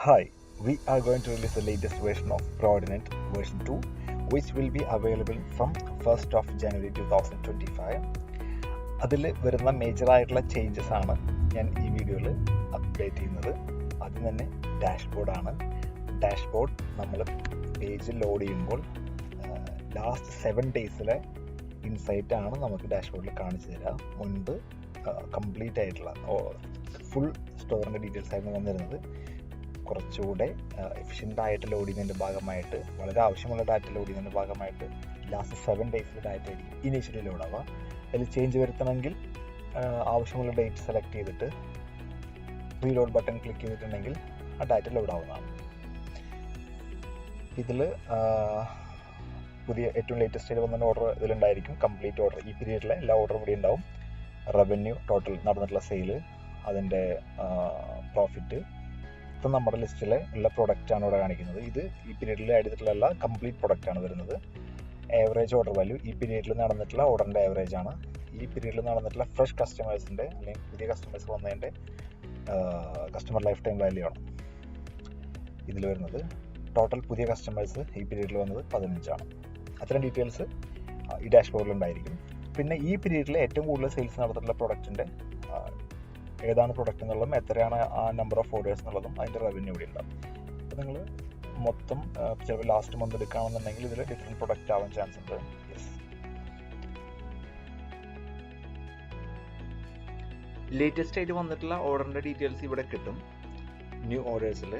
Hi, we are going to release the latest version of Proordinate version 2, which will be available from 1st of January 2025. അതിൽ വരുന്ന മേജറായിട്ടുള്ള changes ആണ് ഞാൻ ഈ വീഡിയോയിൽ update ചെയ്യുന്നത്. ആദ്യം തന്നെ ഡാഷ്ബോർഡാണ്. ഡാഷ്ബോർഡ് നമ്മൾ പേജ് ലോഡ് ചെയ്യുമ്പോൾ ലാസ്റ്റ് 7 ഡേയ്സിലെ ഇൻസൈറ്റാണ് നമുക്ക് ഡാഷ്ബോർഡിൽ കാണിച്ചു തരിക. മുൻപ് കംപ്ലീറ്റ് ആയിട്ടുള്ള ഫുൾ സ്റ്റോറിൻ്റെ ഡീറ്റെയിൽസ് ആയിരുന്നു വന്നിരുന്നത്. കുറച്ചുകൂടെ എഫിഷ്യൻ്റ് ആയിട്ട് ലോഡ് ചെയ്യുന്നതിൻ്റെ ഭാഗമായിട്ട്, വളരെ ആവശ്യമുള്ള ഡാറ്റ ലോഡ് ചെയ്യുന്നതിൻ്റെ ഭാഗമായിട്ട് ലാസ്റ്റ് 7 ഡേയ്സിൽ ഡാറ്റ ആയിരിക്കും ഇനീഷ്യലി ലോഡ് ആവുക. അതിൽ ചേഞ്ച് വരുത്തണമെങ്കിൽ ആവശ്യമുള്ള ഡേറ്റ് സെലക്ട് ചെയ്തിട്ട് റീലോഡ് ബട്ടൺ ക്ലിക്ക് ചെയ്തിട്ടുണ്ടെങ്കിൽ ആ ഡാറ്റ ലോഡ് ആവുന്നതാണ്. ഇതിൽ പുതിയ ഏറ്റവും ലേറ്റസ്റ്റ് ആയിട്ട് വന്ന ഓർഡർ ഇതിലുണ്ടായിരിക്കും. കംപ്ലീറ്റ് ഓർഡർ, ഈ പീരീഡിലെ എല്ലാ ഓർഡറും കൂടി ഉണ്ടാവും. റവന്യൂ, ടോട്ടൽ നടന്നിട്ടുള്ള സെയില്, അതിൻ്റെ പ്രോഫിറ്റ്, ഇപ്പം നമ്മുടെ ലിസ്റ്റിൽ ഉള്ള പ്രൊഡക്റ്റാണ് ഇവിടെ കാണിക്കുന്നത്. ഇത് ഈ പീരീഡിൽ ആഡ് ചെയ്തിട്ടുള്ള എല്ലാ കംപ്ലീറ്റ് പ്രൊഡക്റ്റാണ് വരുന്നത്. ആവറേജ് ഓർഡർ വാല്യൂ ഈ പീരീഡിൽ നടന്നിട്ടുള്ള ഓർഡറിൻ്റെ ആവറേജ് ആണ്. ഈ പീരീഡിൽ നടന്നിട്ടുള്ള ഫ്രഷ് കസ്റ്റമേഴ്സിൻ്റെ അല്ലെങ്കിൽ പുതിയ കസ്റ്റമേഴ്സ് വന്നതിൻ്റെ കസ്റ്റമർ ലൈഫ് ടൈം വാല്യൂ ആണ് ഇതിൽ വരുന്നത്. ടോട്ടൽ പുതിയ കസ്റ്റമേഴ്സ് ഈ പീരീഡിൽ വന്നത് 15 ആണ്. അത്തരം ഡീറ്റെയിൽസ് ഈ ഡാഷ്ബോർഡിൽ ഉണ്ടായിരിക്കും. പിന്നെ ഈ പീരീഡിൽ ഏറ്റവും കൂടുതൽ സെയിൽസ് നടന്നിട്ടുള്ള പ്രൊഡക്റ്റിൻ്റെ ഏതാണ് പ്രൊഡക്റ്റ് എന്നുള്ളതും എത്രയാണ് ആ നമ്പർ ഓഫ് ഓർഡേഴ്സ് എന്നുള്ളതും അതിൻ്റെ റവന്യൂ ഇവിടെ ഉണ്ടാവും. അപ്പോൾ നിങ്ങൾ മൊത്തം ചിലപ്പോൾ ലാസ്റ്റ് മന്ത് എടുക്കുകയാണെന്നുണ്ടെങ്കിൽ ഇതിൽ ഡിഫറെൻറ്റ് പ്രൊഡക്റ്റ് ആവാൻ ചാൻസ് ഉണ്ട്. ലേറ്റസ്റ്റ് ആയിട്ട് വന്നിട്ടുള്ള ഓർഡറിൻ്റെ ഡീറ്റെയിൽസ് ഇവിടെ കിട്ടും. ന്യൂ ഓർഡേഴ്സിൽ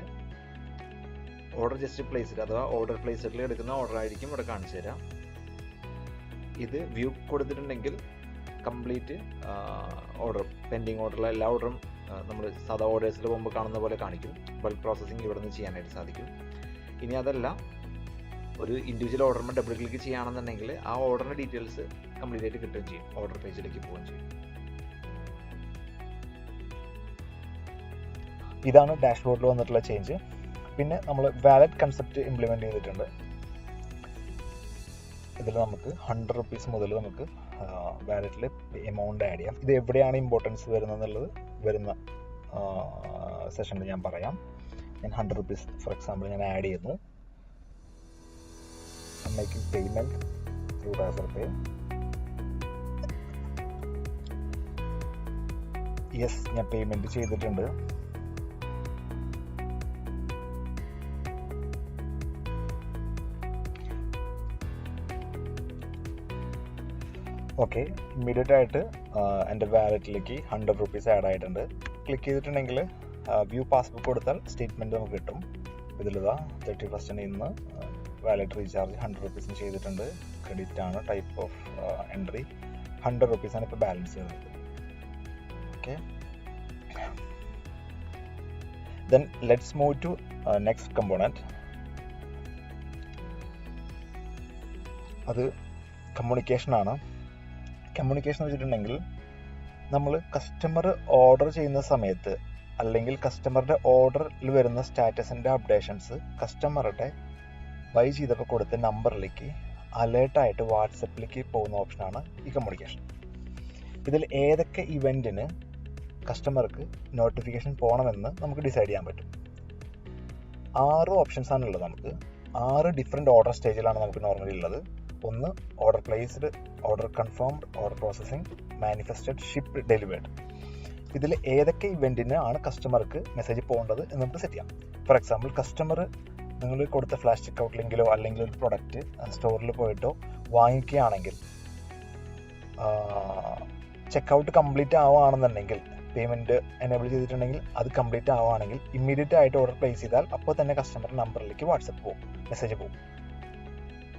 ഓർഡർ ജസ്റ്റ് പ്ലേസ്ഡ് അഥവാ ഓർഡർ പ്ലേസ്ഡിൽ എടുക്കുന്ന ഓർഡർ ആയിരിക്കും ഇവിടെ കാണിച്ചു തരാം. ഇത് വ്യൂ കൊടുത്തിട്ടുണ്ടെങ്കിൽ കംപ്ലീറ്റ് ഓർഡർ, പെൻഡിങ് ഓർഡറിലെ എല്ലാ ഓർഡറും നമ്മൾ സാധാ ഓർഡേഴ്സിൽ പോകുമ്പോൾ കാണുന്ന പോലെ കാണിക്കും. ബൾക്ക് പ്രോസസ്സിങ് ഇവിടെ നിന്ന് ചെയ്യാനായിട്ട് സാധിക്കും. ഇനി അതല്ല, ഒരു ഇൻഡിവിജ്വൽ ഓർഡറിന് ഡബിൾ ക്ലിക്ക് ചെയ്യുകയാണെന്നുണ്ടെങ്കിൽ ആ ഓർഡറിൻ്റെ ഡീറ്റെയിൽസ് കംപ്ലീറ്റ് ആയിട്ട് കിട്ടുകയും ചെയ്യും, ഓർഡർ പേജിലേക്ക് പോവുകയും ചെയ്യും. ഇതാണ് ഡാഷ്ബോർഡിൽ വന്നിട്ടുള്ള ചേഞ്ച്. പിന്നെ നമ്മൾ വാലറ്റ് കൺസെപ്റ്റ് ഇംപ്ലിമെൻറ്റ് ചെയ്തിട്ടുണ്ട്. ഇതിൽ നമുക്ക് 100 റുപ്പീസ് മുതൽ നമുക്ക് വാലറ്റിൽ എമൗണ്ട് ആഡ് ചെയ്യാം. ഇത് എവിടെയാണ് ഇമ്പോർട്ടൻസ് വരുന്നതെന്നുള്ളത് വരുന്ന സെഷനിൽ ഞാൻ പറയാം. ഞാൻ 100 റുപ്പീസ് ഫോർ എക്സാമ്പിൾ ഞാൻ ആഡ് ചെയ്യുന്നു. Making payment through Razorpay. Yes, ഞാൻ പേയ്മെൻറ്റ് ചെയ്തിട്ടുണ്ട്. ഓക്കെ, ഇമ്മീഡിയറ്റ് ആയിട്ട് എൻ്റെ വാലറ്റിലേക്ക് 100 റുപ്പീസ് ആഡ് ആയിട്ടുണ്ട്. ക്ലിക്ക് ചെയ്തിട്ടുണ്ടെങ്കിൽ വ്യൂ പാസ്ബുക്ക് കൊടുത്താൽ സ്റ്റേറ്റ്മെൻറ്റ് നമുക്ക് കിട്ടും. ഇതിലിതാ 31 ഇന്ന് വാലറ്റ് റീചാർജ് 100 റുപ്പീസിന് ചെയ്തിട്ടുണ്ട്. ക്രെഡിറ്റ് ആണ്, ടൈപ്പ് ഓഫ് എൻട്രി 100 റുപ്പീസാണ് ഇപ്പോൾ ബാലൻസ് ചെയ്യുന്നത്. Okay, then let's move to next component. അത് കമ്മ്യൂണിക്കേഷനാണ്. കമ്മ്യൂണിക്കേഷൻ വെച്ചിട്ടുണ്ടെങ്കിൽ നമ്മൾ കസ്റ്റമർ ഓർഡർ ചെയ്യുന്ന സമയത്ത് അല്ലെങ്കിൽ കസ്റ്റമറുടെ ഓർഡറിൽ വരുന്ന സ്റ്റാറ്റസിൻ്റെ അപ്ഡേഷൻസ് കസ്റ്റമറുടെ ബൈ ചെയ്തപ്പോൾ കൊടുത്ത നമ്പറിലേക്ക് അലേർട്ടായിട്ട് വാട്സപ്പിലേക്ക് പോകുന്ന ഓപ്ഷനാണ് ഈ കമ്മ്യൂണിക്കേഷൻ. ഇതിൽ ഏതൊക്കെ ഇവൻറ്റിന് കസ്റ്റമർക്ക് നോട്ടിഫിക്കേഷൻ പോകണമെന്ന് നമുക്ക് ഡിസൈഡ് ചെയ്യാൻ പറ്റും. 6 ഓപ്ഷൻസാണ് ഉള്ളത്. നമുക്ക് 6 ഡിഫറെൻറ്റ് ഓർഡർ സ്റ്റേജിലാണ് നമുക്ക് നോർമലി ഉള്ളത്. ഒന്ന് order placed, order confirmed, order processing, manifested, shipped, delivered. ഇതിൽ ഏതൊക്കെ ഇവൻറ്റിന് ആണ് കസ്റ്റമർക്ക് മെസ്സേജ് പോകേണ്ടത് എന്ന് നമുക്ക് സെറ്റ് ചെയ്യാം. ഫോർ എക്സാമ്പിൾ, കസ്റ്റമർ നിങ്ങൾ കൊടുത്ത ഫ്ലാഷ് ചെക്കൗട്ട് ലിങ്കിലോ അല്ലെങ്കിൽ ഒരു പ്രൊഡക്റ്റ് സ്റ്റോറിൽ പോയിട്ടോ വാങ്ങിക്കുകയാണെങ്കിൽ ചെക്കൗട്ട് കംപ്ലീറ്റ് ആവുകയാണെന്നുണ്ടെങ്കിൽ, പേയ്മെൻറ്റ് എനേബിൾ ചെയ്തിട്ടുണ്ടെങ്കിൽ അത് കംപ്ലീറ്റ് ആവുകയാണെങ്കിൽ ഇമ്മീഡിയറ്റ് ആയിട്ട് ഓർഡർ പ്ലേസ് ചെയ്താൽ അപ്പോൾ തന്നെ കസ്റ്റമറുടെ നമ്പറിലേക്ക് വാട്സപ്പ് പോകും, മെസ്സേജ് പോകും.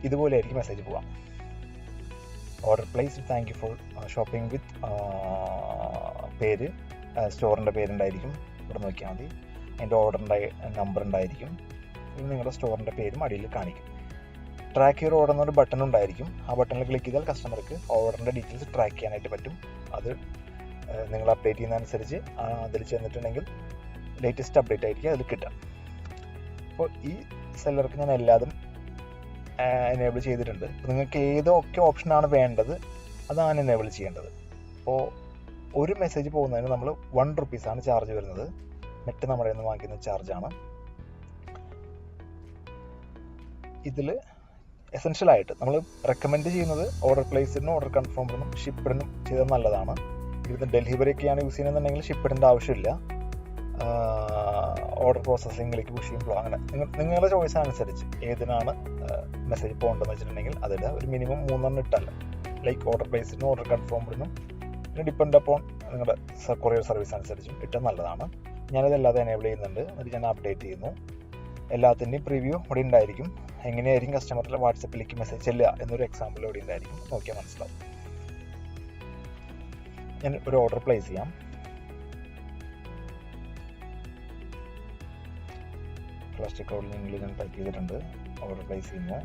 ഇതുപോലെ ആയിരിക്കും മെസ്സേജ് പോവാം. Order place, thank you for shopping വിത്ത് പേര്, സ്റ്റോറിൻ്റെ പേരുണ്ടായിരിക്കും. ഇവിടെ നോക്കിയാൽ മതി. അതിൻ്റെ ഓർഡറിൻ്റെ നമ്പർ ഉണ്ടായിരിക്കും. ഇത് നിങ്ങളുടെ സ്റ്റോറിൻ്റെ പേരും അടിയിൽ കാണിക്കും. ട്രാക്ക് യുവർ ഓർഡർ എന്നൊരു ബട്ടൺ ഉണ്ടായിരിക്കും. ആ ബട്ടണിൽ ക്ലിക്ക് ചെയ്താൽ കസ്റ്റമർക്ക് ഓർഡറിൻ്റെ ഡീറ്റെയിൽസ് ട്രാക്ക് ചെയ്യാനായിട്ട് പറ്റും. അത് നിങ്ങൾ അപ്ഡേറ്റ് ചെയ്യുന്നതനുസരിച്ച് അതിൽ ചെന്നിട്ടുണ്ടെങ്കിൽ ലേറ്റസ്റ്റ് അപ്ഡേറ്റ് ആയിരിക്കും അതിൽ കിട്ടുക. അപ്പോൾ ഈ സെല്ലർക്ക് ഞാൻ എല്ലാതും എനേബിൾ ചെയ്തിട്ടുണ്ട്. അപ്പോൾ നിങ്ങൾക്ക് ഏതൊക്കെ ഓപ്ഷനാണ് വേണ്ടത് അതാണ് എനേബിൾ ചെയ്യേണ്ടത്. അപ്പോൾ ഒരു മെസ്സേജ് പോകുന്നതിന് നമ്മൾ 1 റുപ്പീസാണ് ചാർജ് വരുന്നത്. നെറ്റ് നമ്മുടെ നിന്ന് വാങ്ങിക്കുന്ന ചാർജാണ്. ഇതിൽ എസെൻഷ്യലായിട്ട് നമ്മൾ റെക്കമെൻഡ് ചെയ്യുന്നത് ഓർഡർ പ്ലേസിനും ഓർഡർ കൺഫേമിനും ഷിപ്പിഡിനും ചെയ്താൽ നല്ലതാണ്. ഇത് ഡെലിവറിയൊക്കെയാണ് യൂസ് ചെയ്യുന്നതെന്നുണ്ടെങ്കിൽ ഷിപ്പിഡിൻ്റെ ആവശ്യമില്ല. ഓർഡർ പ്രോസസ്സിങ്ങിലേക്ക് പുഷ് ചെയ്യുമ്പോൾ അങ്ങനെ നിങ്ങളുടെ ചോയ്സ് അനുസരിച്ച് ഏതിനാണ് മെസ്സേജ് പോകേണ്ടതെന്ന് വെച്ചിട്ടുണ്ടെങ്കിൽ അതിൻ്റെ ഒരു മിനിമം 3 ഇട്ടല്ല. ലൈക്ക് ഓർഡർ പ്ലേസിനും ഓർഡർ കൺഫേമിനും പിന്നെ ഡിപ്പെൻഡ് അപ്പോൺ നിങ്ങളുടെ കൊറിയർ സർവീസ് അനുസരിച്ചും ഇട്ടാൽ നല്ലതാണ്. ഞാനിതെല്ലാതെ എനേബിൾ ചെയ്യുന്നുണ്ട്. എന്നിട്ട് ഞാൻ അപ്ഡേറ്റ് ചെയ്യുന്നു. എല്ലാത്തിൻ്റെയും പ്രിവ്യൂ ഇവിടെ ഉണ്ടായിരിക്കും. എങ്ങനെയായിരിക്കും കസ്റ്റമറിൻ്റെ വാട്സപ്പിലേക്ക് മെസ്സേജ് ചെല്ലുക എന്നൊരു എക്സാമ്പിൾ ഇവിടെ ഉണ്ടായിരിക്കും. നോക്കിയാൽ മനസ്സിലാവും. ഞാൻ ഒരു ഓർഡർ പ്ലേസ് ചെയ്യാം. പ്ലാസ്റ്റിക് ഔട്ട് ലിങ്കിൽ ഞാൻ ടൈപ്പ് ചെയ്തിട്ടുണ്ട്. ഓർഡർ പ്ലേസ് ചെയ്യുന്നു.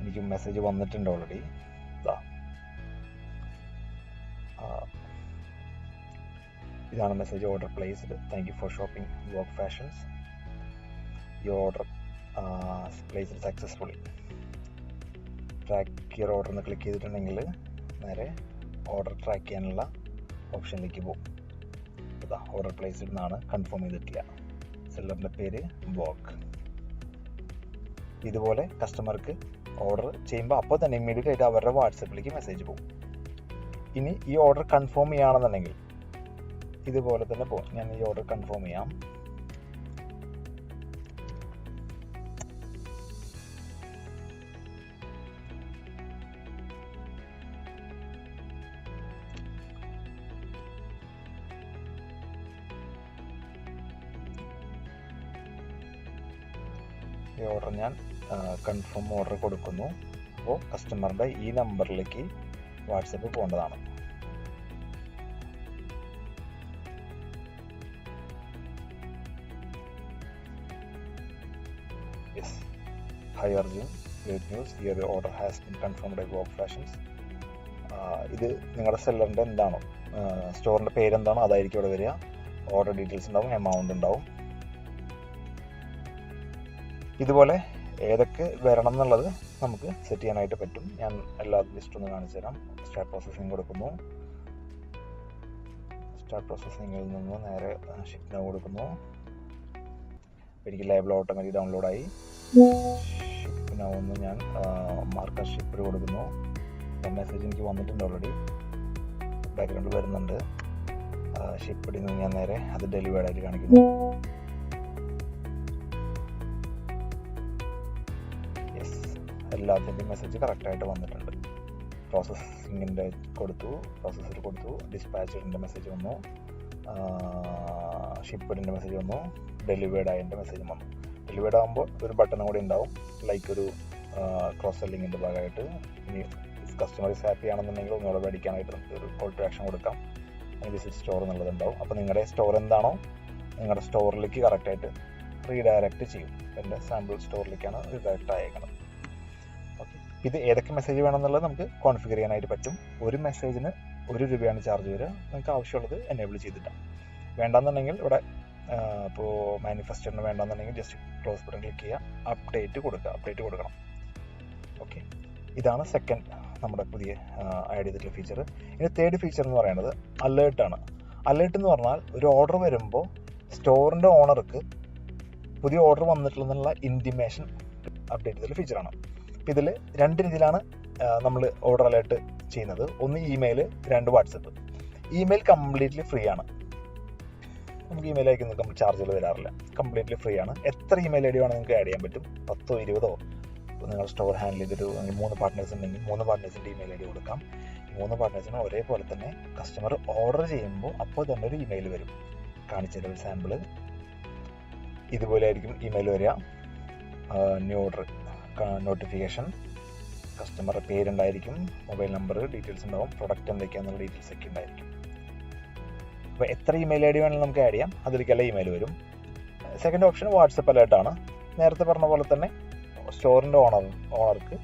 എനിക്ക് മെസ്സേജ് വന്നിട്ടുണ്ട് ഓൾറെഡി. ഇതാണ് message. Order placed. Thank you for shopping Woke Fashions. Your order placed successfully. Track your order എന്ന് ക്ലിക്ക് ചെയ്തിട്ടുണ്ടെങ്കിൽ നേരെ ഓർഡർ ട്രാക്ക് ചെയ്യാനുള്ള ഓപ്ഷനിലേക്ക് പോകും. അതാ ഓർഡർ പ്ലേസ്ഡ് എന്നാണ്, കൺഫേം ചെയ്തിട്ടില്ല. സെല്ലറിൻ്റെ പേര് വോക്ക്. ഇതുപോലെ കസ്റ്റമർക്ക് ഓർഡർ ചെയ്യുമ്പോൾ അപ്പോൾ തന്നെ ഇമ്മീഡിയറ്റ് ആയിട്ട് അവരുടെ വാട്സപ്പിലേക്ക് മെസ്സേജ് പോകും. ഇനി ഈ ഓർഡർ കൺഫേം ചെയ്യുകയാണെന്നുണ്ടെങ്കിൽ ഇതുപോലെ തന്നെ പോകും. ഞാൻ ഈ ഓർഡർ കൺഫേം ചെയ്യാം. ഈ ഓർഡർ ഞാൻ കൺഫേം ഓർഡർ കൊടുക്കുന്നു. അപ്പോൾ കസ്റ്റമറുടെ ഈ നമ്പറിലേക്ക് വാട്സപ്പ് പോകേണ്ടതാണ്. Yes. Hi Arjun, great news, your order has been confirmed by Woke Fashions. ഇത് നിങ്ങളുടെ സെല്ലറിൻ്റെ എന്താണോ സ്റ്റോറിൻ്റെ പേരെന്താണോ അതായിരിക്കും ഇവിടെ വരിക. ഓർഡർ ഡീറ്റെയിൽസ് ഉണ്ടാവും, എമൗണ്ട് ഉണ്ടാവും. ഇതുപോലെ ഏതൊക്കെ വരണം എന്നുള്ളത് നമുക്ക് സെറ്റ് ചെയ്യാനായിട്ട് പറ്റും. ഞാൻ എല്ലാതും ലിസ്റ്റ് ഒന്ന് കാണിച്ചു തരാം. സ്റ്റാർട്ട് പ്രോസസ്സിങ് കൊടുക്കുന്നു. സ്റ്റാർട്ട് പ്രോസസ്സിങ്ങിൽ നിന്ന് നേരെ ഷിപ്പ് നൗ കൊടുക്കുന്നു. എനിക്ക് ലേബൽ ഓട്ടോമാറ്റിക് ഡൗൺലോഡായി. ഷിപ്പ് നൗ ഒന്ന് ഞാൻ മാർക്കർ ഷിപ്പിൽ കൊടുക്കുന്നു. മെസ്സേജ് എനിക്ക് വന്നിട്ടുണ്ട് ഓൾറെഡി, ബാക്ക്ഗ്രൗണ്ടിൽ വരുന്നുണ്ട്. ഷിപ്പിൽ നിന്ന് ഞാൻ നേരെ അത് ഡെലിവേർഡ് ആയിട്ട് കാണിക്കുന്നു. എല്ലാത്തിൻ്റെയും മെസ്സേജ് കറക്റ്റായിട്ട് വന്നിട്ടുണ്ട്. പ്രോസസ്സിങ്ങിൻ്റെ കൊടുത്തു, പ്രോസസ്സർ കൊടുത്തു, ഡിസ്പാച്ചറിൻ്റെ മെസ്സേജ് വന്നു, ഷിപ്പിഡിൻ്റെ മെസ്സേജ് വന്നു, ഡെലിവേർഡ് ആയതിൻ്റെ മെസ്സേജ് വന്നു. ഡെലിവേർഡ് ആകുമ്പോൾ ഒരു ബട്ടൺ കൂടി ഉണ്ടാവും, ലൈക്ക് ഒരു ക്രോസ് സെല്ലിങ്ങിൻ്റെ ഭാഗമായിട്ട്. ഇനി കസ്റ്റമർ ഈസ് ഹാപ്പി ആണെന്നുണ്ടെങ്കിൽ ഒന്നുകൂടെ മേടിക്കാനായിട്ട് നമുക്ക് ഒരു കോൾ ടു ആക്ഷൻ കൊടുക്കാം. വിസിറ്റ് സ്റ്റോർ എന്നുള്ളതുണ്ടാവും. അപ്പോൾ നിങ്ങളുടെ സ്റ്റോർ എന്താണോ നിങ്ങളുടെ സ്റ്റോറിലേക്ക് കറക്റ്റായിട്ട് റീഡയറക്റ്റ് ചെയ്യും. എൻ്റെ സാമ്പിൾ സ്റ്റോറിലേക്കാണ് റീഡയറക്റ്റ് ആയേക്കുന്നത്. ഓക്കെ. ഇത് ഏതൊക്കെ മെസ്സേജ് വേണമെന്നുള്ളത് നമുക്ക് കോൺഫിഗർ ചെയ്യാനായിട്ട് പറ്റും. ഒരു മെസ്സേജിന് 1 രൂപയാണ് ചാർജ് വരിക. നിങ്ങൾക്ക് ആവശ്യമുള്ളത് എനേബിൾ ചെയ്തിട്ടാണ്. വേണ്ടാന്നുണ്ടെങ്കിൽ ഇവിടെ ഇപ്പോൾ മാനിഫെസ്റ്ററിന് വേണ്ടാന്നുണ്ടെങ്കിൽ ജസ്റ്റ് ക്ലോസ് ബട്ടൺ ക്ലിക്ക് ചെയ്യുക, അപ്ഡേറ്റ് കൊടുക്കണം. ഓക്കെ. ഇതാണ് സെക്കൻഡ് നമ്മുടെ പുതിയ ആഡ് ചെയ്തിട്ടുള്ള ഫീച്ചർ. ഇനി തേർഡ് ഫീച്ചർ എന്ന് പറയുന്നത് അലേർട്ടാണ്. അലേർട്ട് എന്ന് പറഞ്ഞാൽ ഒരു ഓർഡർ വരുമ്പോൾ സ്റ്റോറിൻ്റെ ഓണർക്ക് പുതിയ ഓർഡർ വന്നിട്ടുള്ള ഇൻറ്റിമേഷൻ അപ്ഡേറ്റ് ചെയ്തിട്ടുള്ള ഫീച്ചറാണ്. അപ്പോൾ ഇതിൽ 2 രീതിയിലാണ് നമ്മൾ ഓർഡർ അലേർട്ട് ചെയ്യുന്നത്. ഒന്ന് email, 2 WhatsApp. Email completely free ആണ്. നമുക്ക് ഇമെയിൽ അയക്കുന്ന നമ്മൾ ചാർജുകൾ വരാറില്ല. കംപ്ലീറ്റ്ലി ഫ്രീ ആണ്. എത്ര ഇമെയിൽ ഐ ഡി വേണമെങ്കിൽ നിങ്ങൾക്ക് ആഡ് ചെയ്യാൻ പറ്റും. 10ഓ 20ഓ. ഇപ്പോൾ നിങ്ങൾ സ്റ്റോർ ഹാൻഡിൽ ചെയ്തിട്ട് 3 പാർട്ട്നേഴ്സ് ഉണ്ടെങ്കിൽ 3 പാർട്ട്നേഴ്സിൻ്റെ ഇമെയിൽ ഐ ഡി കൊടുക്കാം. ഈ 3 പാർട്ട്നേഴ്സിനും ഒരേപോലെ തന്നെ കസ്റ്റമർ ഓർഡർ ചെയ്യുമ്പോൾ അപ്പോൾ തന്നെ ഒരു ഇമെയിൽ വരും. കാണിച്ചത് ഒരു സാമ്പിള് ഇതുപോലെ ആയിരിക്കും ഇമെയിൽ വരിക. ന്യൂ ഓർഡർ നോട്ടിഫിക്കേഷൻ, കസ്റ്റമറുടെ പേരുണ്ടായിരിക്കും, മൊബൈൽ നമ്പർ ഡീറ്റെയിൽസ് ഉണ്ടാവും, പ്രൊഡക്റ്റ് എന്തൊക്കെയാണെന്നുള്ള ഡീറ്റെയിൽസ് ഒക്കെ ഉണ്ടായിരിക്കും. അപ്പോൾ എത്ര ഇമെയിൽ ഐ ഡി വേണമെങ്കിലും നമുക്ക് ആഡ് ചെയ്യാം. അതിലേക്കെല്ലാം ഇമെയിൽ വരും. സെക്കൻഡ് ഓപ്ഷൻ വാട്സപ്പ് അലേർട്ടാണ്. നേരത്തെ പറഞ്ഞ പോലെ തന്നെ സ്റ്റോറിൻ്റെ ഓണർക്ക്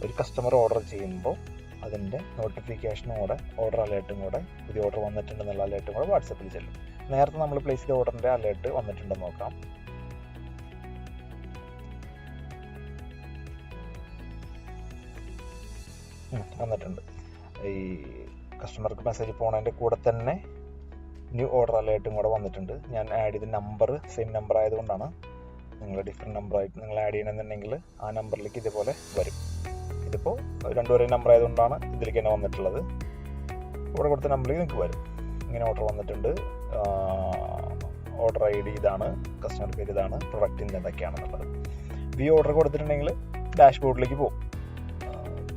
ഒരു കസ്റ്റമർ ഓർഡർ ചെയ്യുമ്പോൾ അതിൻ്റെ നോട്ടിഫിക്കേഷനും കൂടെ ഓർഡർ അലേർട്ടും കൂടെ പുതിയ ഓർഡർ വന്നിട്ടുണ്ടെന്നുള്ള അലേർട്ടും കൂടെ വാട്സപ്പിൽ ചെല്ലും. നേരത്തെ നമ്മൾ പ്ലേസ് ചെയ്ത ഓർഡറിൻ്റെ അലേർട്ട് വന്നിട്ടുണ്ടെന്ന് നോക്കാം. വന്നിട്ടുണ്ട്. ഈ കസ്റ്റമർക്ക് മെസ്സേജ് പോണതിൻ്റെ കൂടെ തന്നെ ന്യൂ ഓർഡർ അലേർട്ടും കൂടെ വന്നിട്ടുണ്ട്. ഞാൻ ആഡ് ചെയ്ത നമ്പർ സെയിം നമ്പർ ആയതുകൊണ്ടാണ്. നിങ്ങൾ ഡിഫറെൻറ്റ് നമ്പറായിട്ട് നിങ്ങൾ ആഡ് ചെയ്യണമെന്നുണ്ടെങ്കിൽ ആ നമ്പറിലേക്ക് ഇതുപോലെ വരും. ഇതിപ്പോൾ രണ്ടുപേരെയും നമ്പർ ആയതുകൊണ്ടാണ് ഇതിലേക്ക് തന്നെ വന്നിട്ടുള്ളത്. ഇവിടെ കൊടുത്ത നമ്പറിലേക്ക് നിങ്ങൾക്ക് വരും. ഇങ്ങനെ ഓർഡർ വന്നിട്ടുണ്ട്, ഓർഡർ ഐ ഡി ഇതാണ്, കസ്റ്റമർ പേര് ഇതാണ്, പ്രൊഡക്റ്റിൻ്റെ എന്തൊക്കെയാണെന്നുള്ളത്. വ്യൂ ഓർഡർ കൊടുത്തിട്ടുണ്ടെങ്കിൽ ഡാഷ്ബോർഡിലേക്ക് പോകും.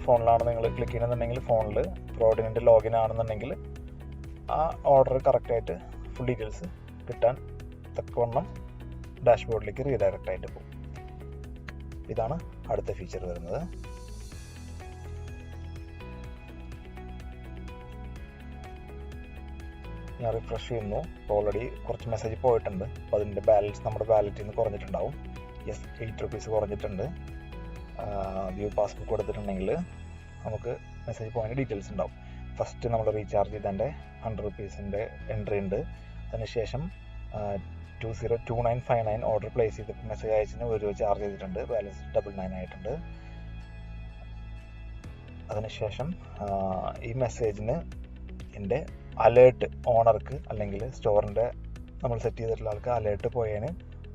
ഫോണിലാണ് നിങ്ങൾ ക്ലിക്ക് ചെയ്യുന്നുണ്ടെങ്കിൽ ഫോണിൽ പ്രോഡക്റ്റിൻ്റെ ലോഗിൻ ആണെന്നുണ്ടെങ്കിൽ ആ ഓർഡർ കറക്റ്റായിട്ട് ഫുൾ ഡീറ്റെയിൽസ് കിട്ടാൻ തക്കവണ്ണം ഡാഷ്ബോർഡിലേക്ക് റീഡയറക്റ്റ് ആയിട്ട് പോകും. ഇതാണ് അടുത്ത ഫീച്ചർ വരുന്നത്. ഞാൻ റിഫ്രഷ് ചെയ്യുന്നു. ഓൾറെഡി കുറച്ച് മെസ്സേജ് പോയിട്ടുണ്ട്. അപ്പോൾ അതിൻ്റെ ബാലൻസ് നമ്മുടെ വാലറ്റിൽ നിന്ന് കുറഞ്ഞിട്ടുണ്ടാവും. യെസ്, 8 റുപ്പീസ് കുറഞ്ഞിട്ടുണ്ട്. വ്യൂ പാസ്ബുക്ക് കൊടുത്തിട്ടുണ്ടെങ്കിൽ നമുക്ക് മെസ്സേജ് പോയിൻ്റ് ഡീറ്റെയിൽസ് ഉണ്ടാവും. ഫസ്റ്റ് നമ്മൾ റീചാർജ് ചെയ്തതിൻ്റെ 100 റുപ്പീസിൻ്റെ എൻട്രി ഉണ്ട്. അതിനുശേഷം 202959 ഓർഡർ പ്ലേസ് ചെയ്ത് മെസ്സേജ് അയച്ചതിന് 1 രൂപ ചാർജ് ചെയ്തിട്ടുണ്ട്. ബാലൻസ് 99 ആയിട്ടുണ്ട്. അതിനുശേഷം ഈ മെസ്സേജിന് എൻ്റെ അലേർട്ട് ഓണർക്ക് അല്ലെങ്കിൽ സ്റ്റോറിൻ്റെ നമ്മൾ സെറ്റ് ചെയ്തിട്ടുള്ള ആൾക്ക് അലേർട്ട് പോയതിന്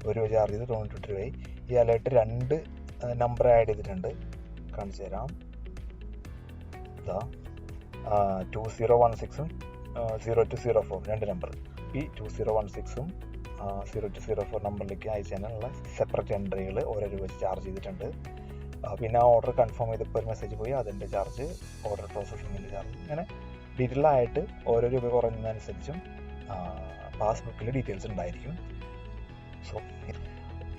1 രൂപ ചാർജ് ചെയ്ത് 98 രൂപയായി. ഈ അലേർട്ട് 2 നമ്പർ ആഡ് ചെയ്തിട്ടുണ്ട്, കാണിച്ചു തരാം. ഇതാ 2016ഉം 0204 2 നമ്പർ. ഈ 2016ഉം 0204 നമ്പറിലേക്ക് അയച്ചതിനുള്ള സെപ്പറേറ്റ് എൻട്രികൾ 1 രൂപ വെച്ച് ചാർജ് ചെയ്തിട്ടുണ്ട്. പിന്നെ ആ ഓർഡർ കൺഫേം ചെയ്തപ്പോൾ ഒരു മെസ്സേജ് പോയി, അതിൻ്റെ ചാർജ്, ഓർഡർ പ്രോസസ്സിങ്ങിൻ്റെ ചാർജ്, ഇങ്ങനെ ഡീറ്റെയിൽ ആയിട്ട് ഓരോ രൂപ കുറഞ്ഞതനുസരിച്ചും പാസ്ബുക്കിൽ ഡീറ്റെയിൽസ് ഉണ്ടായിരിക്കും. സോ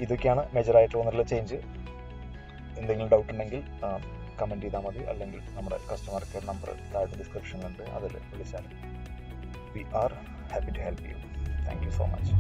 ഇതൊക്കെയാണ് മേജറായിട്ട് വന്നിട്ടുള്ള ചേഞ്ച്. എന്തെങ്കിലും ഡൗട്ട് ഉണ്ടെങ്കിൽ കമൻറ്റ് ചെയ്താൽ മതി, അല്ലെങ്കിൽ നമ്മുടെ കസ്റ്റമർ കെയർ നമ്പർ താഴത്തെ ഡിസ്ക്രിപ്ഷനിലുണ്ട്, അതിൽ വിളിച്ചാൽ. We are happy to help you. Thank you so much.